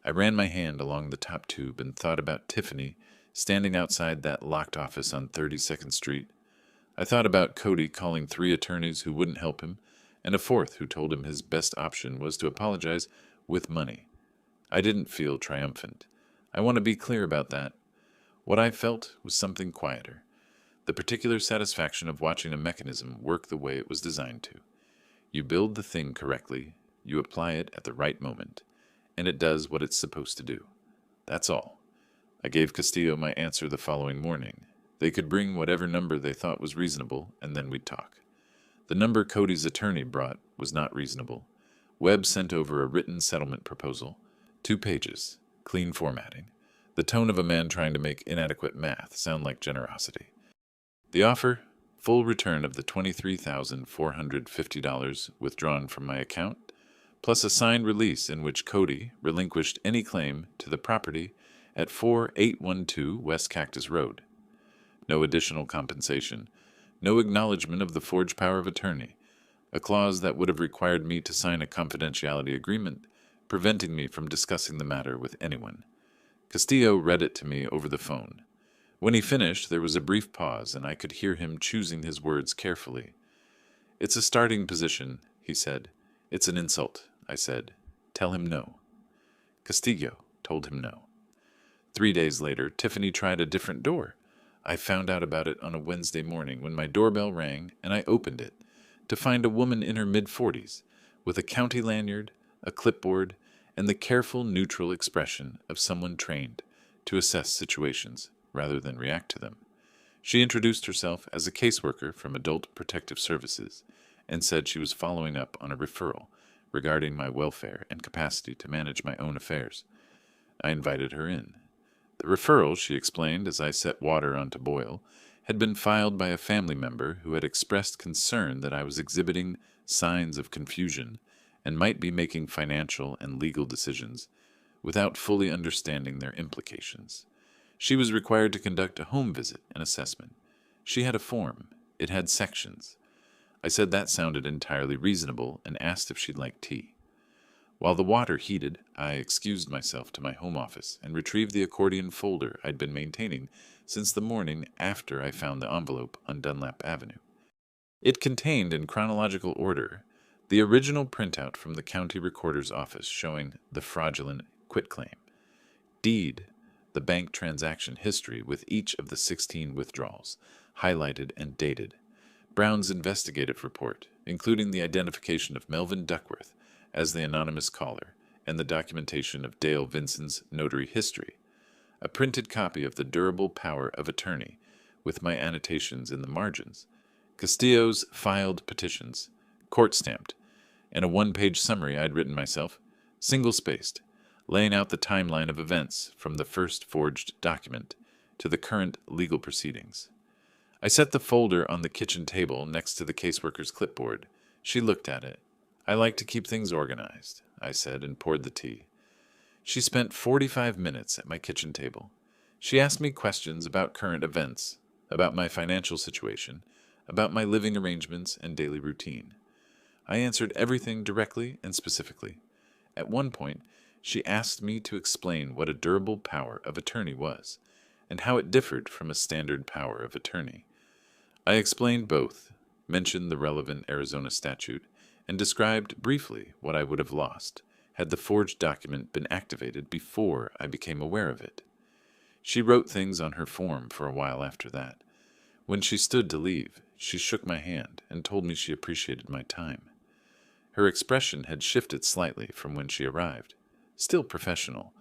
Speaker 1: I ran my hand along the top tube and thought about Tiffany standing outside that locked office on 32nd Street. I thought about Cody calling 3 attorneys who wouldn't help him, and a fourth who told him his best option was to apologize with money. I didn't feel triumphant. I want to be clear about that. What I felt was something quieter. The particular satisfaction of watching a mechanism work the way it was designed to. You build the thing correctly, you apply it at the right moment, and it does what it's supposed to do. That's all. I gave Castillo my answer the following morning. They could bring whatever number they thought was reasonable, and then we'd talk. The number Cody's attorney brought was not reasonable. Webb sent over a written settlement proposal, 2 pages, clean formatting, the tone of a man trying to make inadequate math sound like generosity. The offer: full return of the $23,450 withdrawn from my account, plus a signed release in which Cody relinquished any claim to the property at 4812 West Cactus Road. No additional compensation, no acknowledgement of the forged power of attorney, a clause that would have required me to sign a confidentiality agreement, preventing me from discussing the matter with anyone. Castillo read it to me over the phone. When he finished, there was a brief pause, and I could hear him choosing his words carefully. "It's a starting position," he said. "It's an insult," I said. "Tell him no." Castillo told him no. 3 days later, Tiffany tried a different door. I found out about it on a Wednesday morning when my doorbell rang, and I opened it to find a woman in her mid-40s with a county lanyard, a clipboard, and the careful, neutral expression of someone trained to assess situations rather than react to them. She introduced herself as a caseworker from Adult Protective Services and said she was following up on a referral regarding my welfare and capacity to manage my own affairs. I invited her in. The referral, she explained as I set water on to boil, had been filed by a family member who had expressed concern that I was exhibiting signs of confusion and might be making financial and legal decisions without fully understanding their implications. She was required to conduct a home visit and assessment. She had a form. It had sections. I said that sounded entirely reasonable and asked if she'd like tea. While the water heated, I excused myself to my home office and retrieved the accordion folder I'd been maintaining since the morning after I found the envelope on Dunlap Avenue. It contained, in chronological order, the original printout from the county recorder's office showing the fraudulent quitclaim, deed, the bank transaction history with each of the 16 withdrawals, highlighted and dated, Brown's investigative report, including the identification of Melvin Duckworth as the anonymous caller, and the documentation of Dale Vinson's notary history, a printed copy of the durable power of attorney with my annotations in the margins, Castillo's filed petitions, court-stamped, and a 1-page summary I'd written myself, single-spaced, laying out the timeline of events from the first forged document to the current legal proceedings. I set the folder on the kitchen table next to the caseworker's clipboard. She looked at it. "I like to keep things organized," I said, and poured the tea. She spent 45 minutes at my kitchen table. She asked me questions about current events, about my financial situation, about my living arrangements and daily routine. I answered everything directly and specifically. At one point, she asked me to explain what a durable power of attorney was, and how it differed from a standard power of attorney. I explained both, mentioned the relevant Arizona statute, and described briefly what I would have lost had the forged document been activated before I became aware of it. She wrote things on her form for a while after that. When she stood to leave, she shook my hand and told me she appreciated my time. Her expression had shifted slightly from when she arrived, still professional,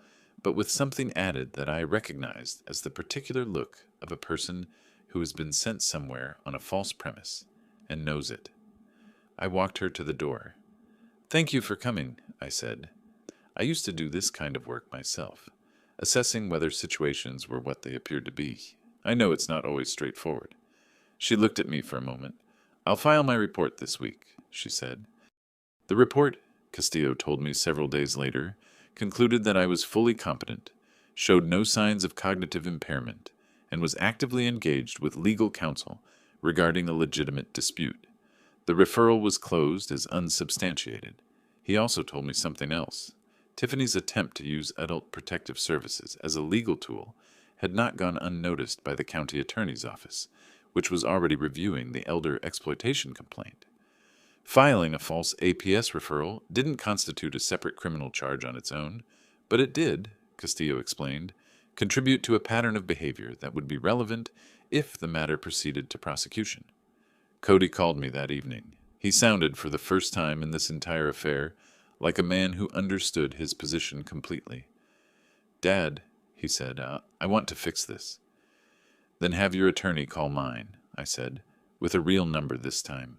Speaker 1: but with something added that I recognized as the particular look of a person who has been sent somewhere on a false premise and knows it. I walked her to the door. "Thank you for coming," I said. I used to do this kind of work myself, assessing whether situations were what they appeared to be. I know it's not always straightforward. She looked at me for a moment. "I'll file my report this week," she said. The report, Castillo told me several days later, concluded that I was fully competent, showed no signs of cognitive impairment, and was actively engaged with legal counsel regarding a legitimate dispute. The referral was closed as unsubstantiated. He also told me something else. Tiffany's attempt to use Adult Protective Services as a legal tool had not gone unnoticed by the county attorney's office, which was already reviewing the elder exploitation complaint. Filing a false APS referral didn't constitute a separate criminal charge on its own, but it did, Castillo explained, contribute to a pattern of behavior that would be relevant if the matter proceeded to prosecution. Cody called me that evening. He sounded, for the first time in this entire affair, like a man who understood his position completely. "Dad," he said, "I want to fix this." "Then have your attorney call mine," I said, "with a real number this time."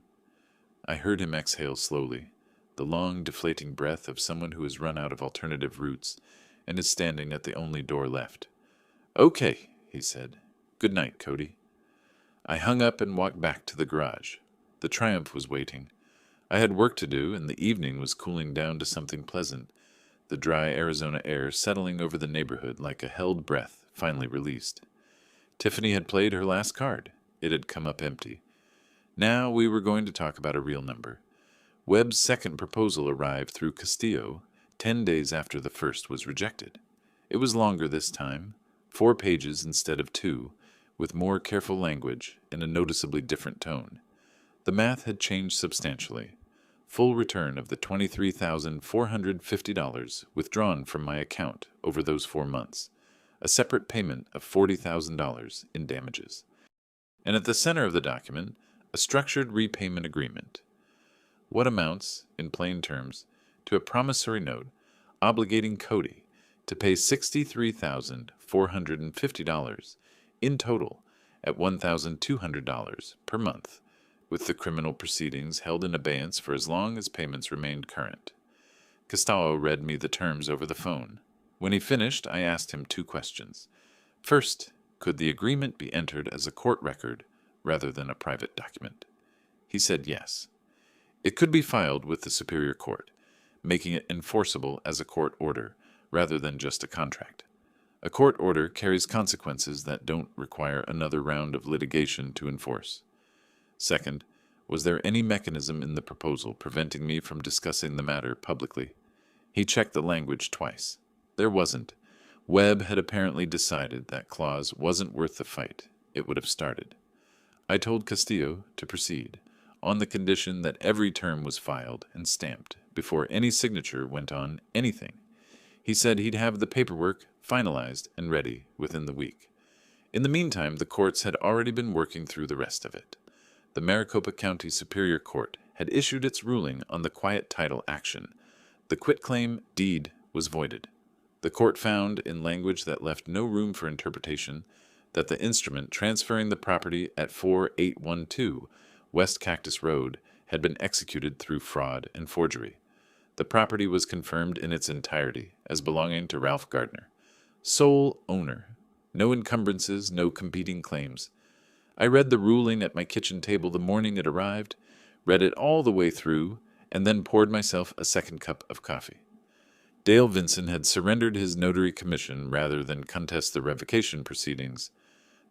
Speaker 1: I heard him exhale slowly, the long, deflating breath of someone who has run out of alternative routes and is standing at the only door left. "Okay," he said. "Good night, Cody." I hung up and walked back to the garage. The Triumph was waiting. I had work to do, and the evening was cooling down to something pleasant, the dry Arizona air settling over the neighborhood like a held breath finally released. Tiffany had played her last card. It had come up empty. Now we were going to talk about a real number. Webb's second proposal arrived through Castillo 10 days after the first was rejected. It was longer this time, 4 pages instead of 2, with more careful language and a noticeably different tone. The math had changed substantially. Full return of the $23,450 withdrawn from my account over those 4 months. A separate payment of $40,000 in damages. And at the center of the document, a structured repayment agreement. What amounts, in plain terms, to a promissory note obligating Cody to pay $63,450 in total at $1,200 per month, with the criminal proceedings held in abeyance for as long as payments remained current. Castallo read me the terms over the phone. When he finished, I asked him 2 questions. First, could the agreement be entered as a court record rather than a private document? He said yes. It could be filed with the Superior Court, making it enforceable as a court order rather than just a contract. A court order carries consequences that don't require another round of litigation to enforce. Second, was there any mechanism in the proposal preventing me from discussing the matter publicly? He checked the language twice. There wasn't. Webb had apparently decided that clause wasn't worth the fight it would have started. I told Castillo to proceed, on the condition that every term was filed and stamped before any signature went on anything. He said he'd have the paperwork finalized and ready within the week. In the meantime, the courts had already been working through the rest of it. The Maricopa County Superior Court had issued its ruling on the quiet title action. The quitclaim deed was voided. The court found, in language that left no room for interpretation, that the instrument transferring the property at 4812 West Cactus Road had been executed through fraud and forgery. The property was confirmed in its entirety as belonging to Ralph Gardner, sole owner. No encumbrances, no competing claims. I read the ruling at my kitchen table the morning it arrived, read it all the way through, and then poured myself a second cup of coffee. Dale Vinson had surrendered his notary commission rather than contest the revocation proceedings.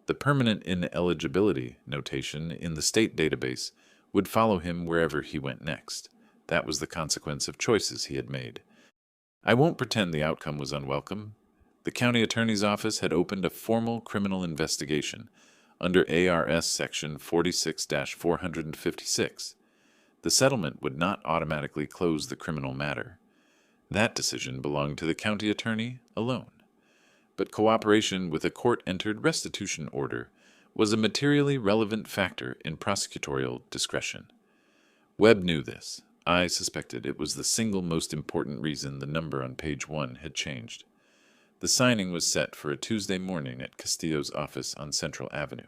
Speaker 1: The permanent ineligibility notation in the state database would follow him wherever he went next. That was the consequence of choices he had made. I won't pretend the outcome was unwelcome. The county attorney's office had opened a formal criminal investigation under ARS Section 46-456. The settlement would not automatically close the criminal matter. That decision belonged to the county attorney alone. But cooperation with a court-entered restitution order was a materially relevant factor in prosecutorial discretion. Webb knew this. I suspected it was the single most important reason the number on page 1 had changed. The signing was set for a Tuesday morning at Castillo's office on Central Avenue.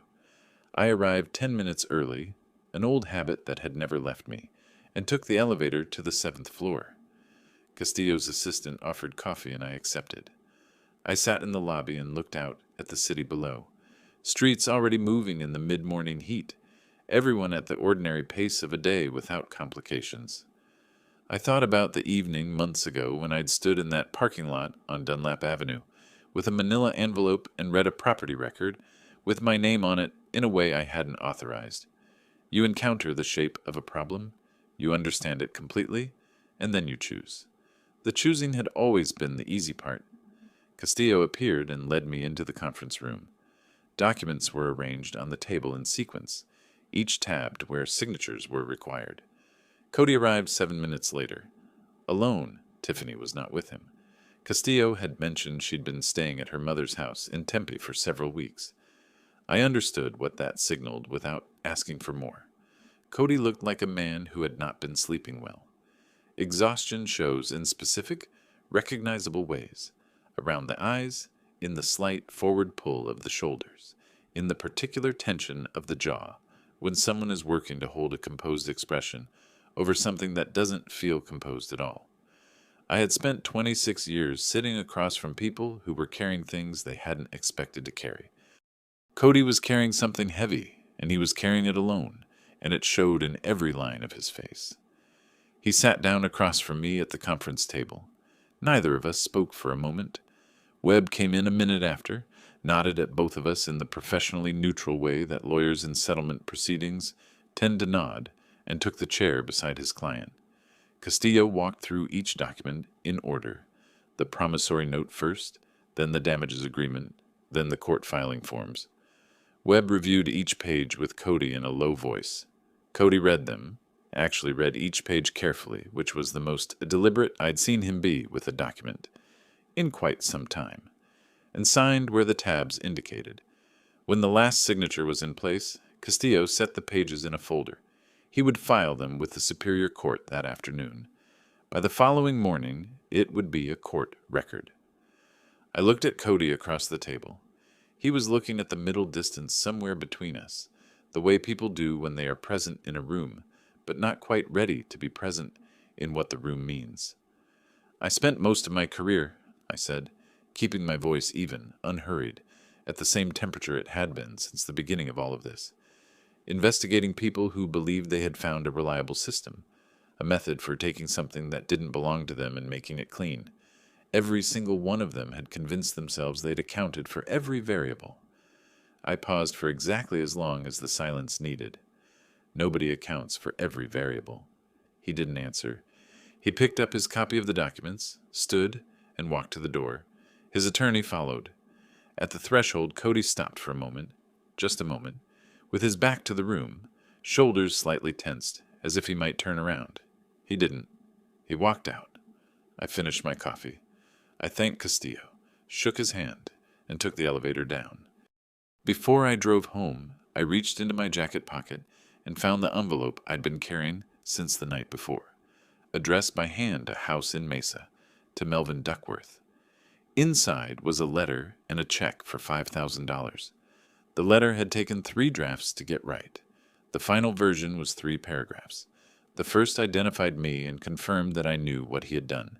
Speaker 1: I arrived 10 minutes early, an old habit that had never left me, and took the elevator to the 7th floor. Castillo's assistant offered coffee and I accepted. I sat in the lobby and looked out at the city below. Streets already moving in the mid-morning heat, everyone at the ordinary pace of a day without complications. I thought about the evening months ago when I'd stood in that parking lot on Dunlap Avenue with a manila envelope and read a property record with my name on it in a way I hadn't authorized. You encounter the shape of a problem, you understand it completely, and then you choose. The choosing had always been the easy part. Castillo appeared and led me into the conference room. Documents were arranged on the table in sequence, each tabbed where signatures were required. Cody arrived 7 minutes later. Alone, Tiffany was not with him. Castillo had mentioned she'd been staying at her mother's house in Tempe for several weeks. I understood what that signaled without asking for more. Cody looked like a man who had not been sleeping well. Exhaustion shows in specific, recognizable ways, around the eyes, in the slight forward pull of the shoulders, in the particular tension of the jaw, when someone is working to hold a composed expression over something that doesn't feel composed at all. I had spent 26 years sitting across from people who were carrying things they hadn't expected to carry. Cody was carrying something heavy, and he was carrying it alone, and it showed in every line of his face. He sat down across from me at the conference table. Neither of us spoke for a moment. Webb came in a minute after, nodded at both of us in the professionally neutral way that lawyers in settlement proceedings tend to nod, and took the chair beside his client. Castillo walked through each document in order, the promissory note first, then the damages agreement, then the court filing forms. Webb reviewed each page with Cody in a low voice. Cody read them, actually read each page carefully, which was the most deliberate I'd seen him be with a document in quite some time, and signed where the tabs indicated. When the last signature was in place, Castillo set the pages in a folder. He would file them with the Superior Court that afternoon. By the following morning, it would be a court record. I looked at Cody across the table. He was looking at the middle distance somewhere between us, the way people do when they are present in a room, but not quite ready to be present in what the room means. I spent most of my career, I said, keeping my voice even, unhurried, at the same temperature it had been since the beginning of all of this, investigating people who believed they had found a reliable system, a method for taking something that didn't belong to them and making it clean. Every single one of them had convinced themselves they'd accounted for every variable. I paused for exactly as long as the silence needed. Nobody accounts for every variable. He didn't answer. He picked up his copy of the documents, stood, and walked to the door. His attorney followed. At the threshold, Cody stopped for a moment, just a moment, with his back to the room, shoulders slightly tensed, as if he might turn around. He didn't. He walked out. I finished my coffee. I thanked Castillo, shook his hand, and took the elevator down. Before I drove home, I reached into my jacket pocket and found the envelope I'd been carrying since the night before, addressed by hand to House in Mesa, to Melvin Duckworth. Inside was a letter and a check for $5,000. The letter had taken 3 drafts to get right. The final version was 3 paragraphs. The first identified me and confirmed that I knew what he had done.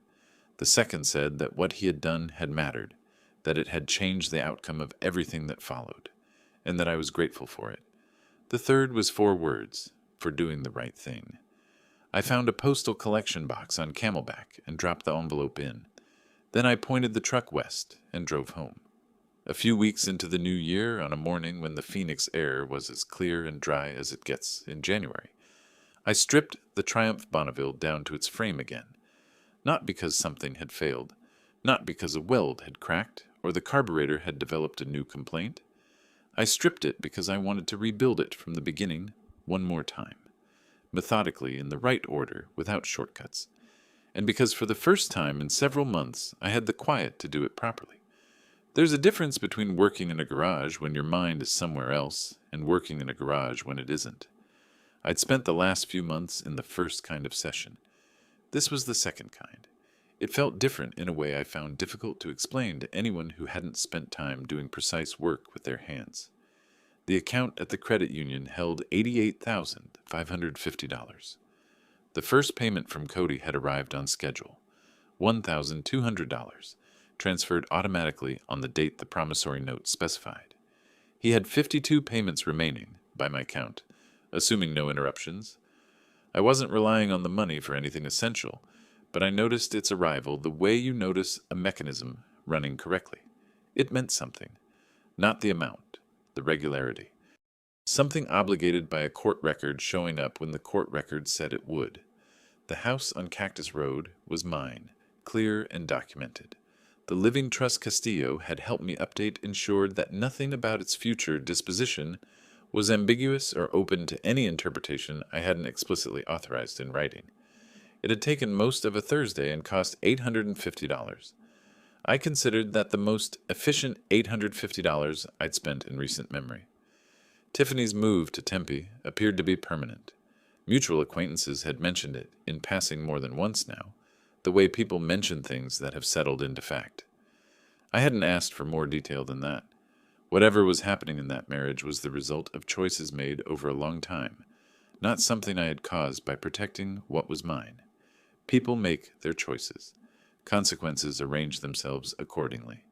Speaker 1: The second said that what he had done had mattered, that it had changed the outcome of everything that followed, and that I was grateful for it. The third was 4 words, for doing the right thing. I found a postal collection box on Camelback and dropped the envelope in. Then I pointed the truck west and drove home. A few weeks into the new year, on a morning when the Phoenix air was as clear and dry as it gets in January, I stripped the Triumph Bonneville down to its frame again. Not because something had failed, not because a weld had cracked or the carburetor had developed a new complaint. I stripped it because I wanted to rebuild it from the beginning one more time, methodically in the right order without shortcuts, and because for the first time in several months I had the quiet to do it properly. There's a difference between working in a garage when your mind is somewhere else and working in a garage when it isn't. I'd spent the last few months in the first kind of session. This was the second kind. It felt different in a way I found difficult to explain to anyone who hadn't spent time doing precise work with their hands. The account at the credit union held $88,550. The first payment from Cody had arrived on schedule, $1,200, transferred automatically on the date the promissory note specified. He had 52 payments remaining, by my count, assuming no interruptions. I wasn't relying on the money for anything essential, but I noticed its arrival the way you notice a mechanism running correctly. It meant something. Not the amount, the regularity. Something obligated by a court record showing up when the court record said it would. The house on Cactus Road was mine, clear and documented. The living trust Castillo had helped me update ensured that nothing about its future disposition was ambiguous or open to any interpretation I hadn't explicitly authorized in writing. It had taken most of a Thursday and cost $850. I considered that the most efficient $850 I'd spent in recent memory. Tiffany's move to Tempe appeared to be permanent. Mutual acquaintances had mentioned it, in passing more than once now, the way people mention things that have settled into fact. I hadn't asked for more detail than that. Whatever was happening in that marriage was the result of choices made over a long time, not something I had caused by protecting what was mine. People make their choices. Consequences arrange themselves accordingly.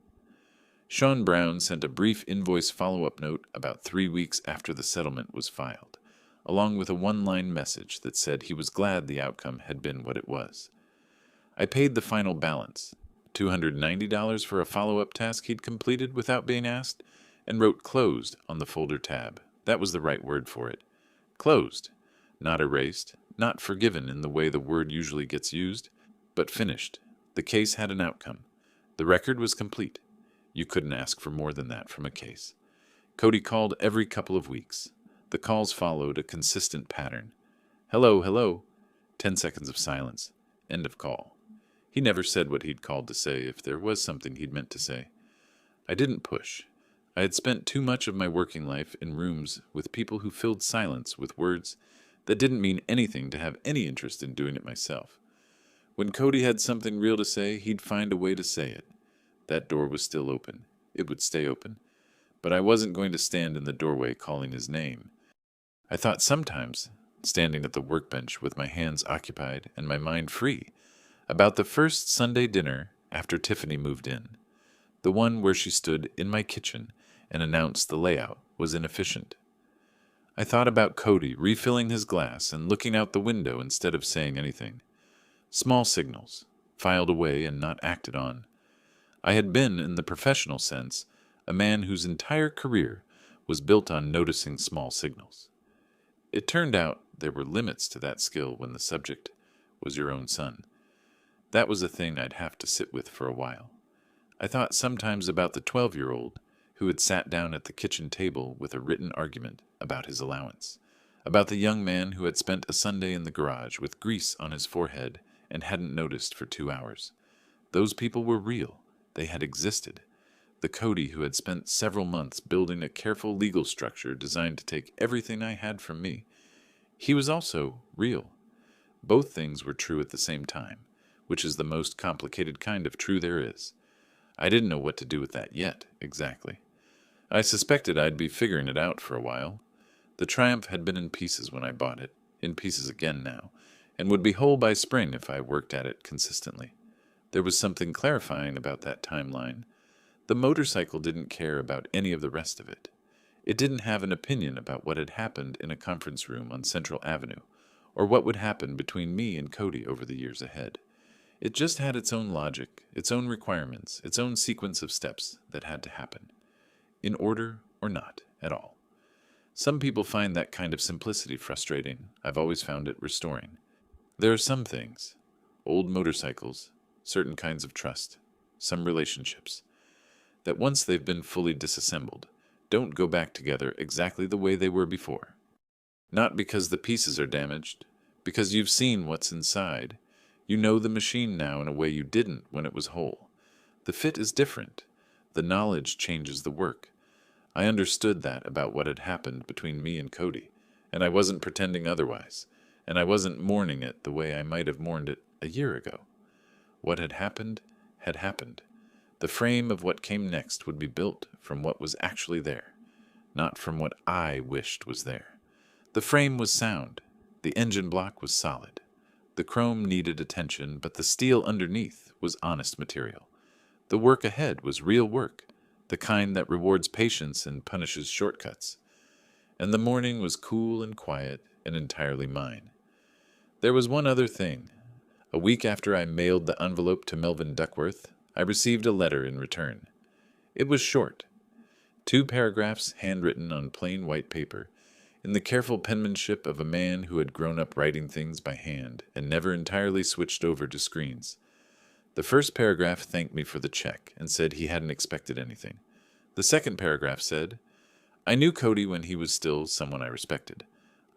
Speaker 1: Sean Brown sent a brief invoice follow-up note about 3 weeks after the settlement was filed, along with a one-line message that said he was glad the outcome had been what it was. I paid the final balance, $290 for a follow-up task he'd completed without being asked, and wrote closed on the folder tab. That was the right word for it. Closed. Not erased, not forgiven in the way the word usually gets used, but finished. The case had an outcome. The record was complete. You couldn't ask for more than that from a case. Cody called every couple of weeks. The calls followed a consistent pattern. Hello, hello. 10 seconds of silence. End of call. He never said what he'd called to say if there was something he'd meant to say. I didn't push. I had spent too much of my working life in rooms with people who filled silence with words that didn't mean anything to have any interest in doing it myself. When Cody had something real to say, he'd find a way to say it. That door was still open. It would stay open. But I wasn't going to stand in the doorway calling his name. I thought sometimes, standing at the workbench with my hands occupied and my mind free, about the first Sunday dinner after Tiffany moved in. The one where she stood in my kitchen and announced the layout was inefficient. I thought about Cody refilling his glass and looking out the window instead of saying anything. Small signals, filed away and not acted on. I had been, in the professional sense, a man whose entire career was built on noticing small signals. It turned out there were limits to that skill when the subject was your own son. That was a thing I'd have to sit with for a while. I thought sometimes about the 12-year-old who had sat down at the kitchen table with a written argument about his allowance, about the young man who had spent a Sunday in the garage with grease on his forehead and hadn't noticed for 2 hours. Those people were real. They had existed. The Cody who had spent several months building a careful legal structure designed to take everything I had from me. He was also real. Both things were true at the same time, which is the most complicated kind of true there is. I didn't know what to do with that yet, exactly. I suspected I'd be figuring it out for a while. The Triumph had been in pieces when I bought it, in pieces again now, and would be whole by spring if I worked at it consistently. There was something clarifying about that timeline. The motorcycle didn't care about any of the rest of it. It didn't have an opinion about what had happened in a conference room on Central Avenue, or what would happen between me and Cody over the years ahead. It just had its own logic, its own requirements, its own sequence of steps that had to happen, in order or not at all. Some people find that kind of simplicity frustrating. I've always found it restoring. There are some things, old motorcycles, certain kinds of trust, some relationships, that once they've been fully disassembled, don't go back together exactly the way they were before. Not because the pieces are damaged, because you've seen what's inside. You know the machine now in a way you didn't when it was whole. The fit is different. The knowledge changes the work. I understood that about what had happened between me and Cody, and I wasn't pretending otherwise, and I wasn't mourning it the way I might have mourned it a year ago. What had happened had happened. The frame of what came next would be built from what was actually there, not from what I wished was there. The frame was sound. The engine block was solid. The chrome needed attention, but the steel underneath was honest material. The work ahead was real work, the kind that rewards patience and punishes shortcuts. And the morning was cool and quiet and entirely mine. There was one other thing. A week after I mailed the envelope to Melvin Duckworth, I received a letter in return. It was short. 2 paragraphs handwritten on plain white paper, in the careful penmanship of a man who had grown up writing things by hand and never entirely switched over to screens. The first paragraph thanked me for the check and said he hadn't expected anything. The second paragraph said, I knew Cody when he was still someone I respected.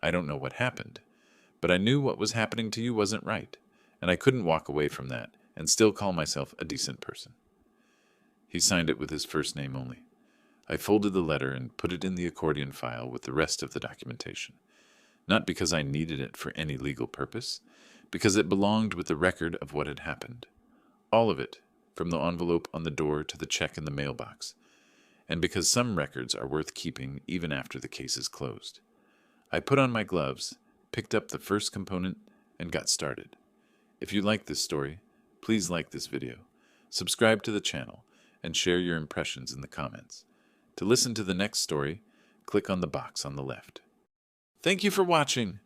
Speaker 1: I don't know what happened, but I knew what was happening to you wasn't right, and I couldn't walk away from that and still call myself a decent person. He signed it with his first name only. I folded the letter and put it in the accordion file with the rest of the documentation. not because I needed it for any legal purpose, because it belonged with the record of what had happened. All of it, from the envelope on the door to the check in the mailbox, and because some records are worth keeping even after the case is closed. I put on my gloves, picked up the first component, and got started. If you like this story, please like this video, subscribe to the channel, and share your impressions in the comments. To listen to the next story, click on the box on the left. Thank you for watching.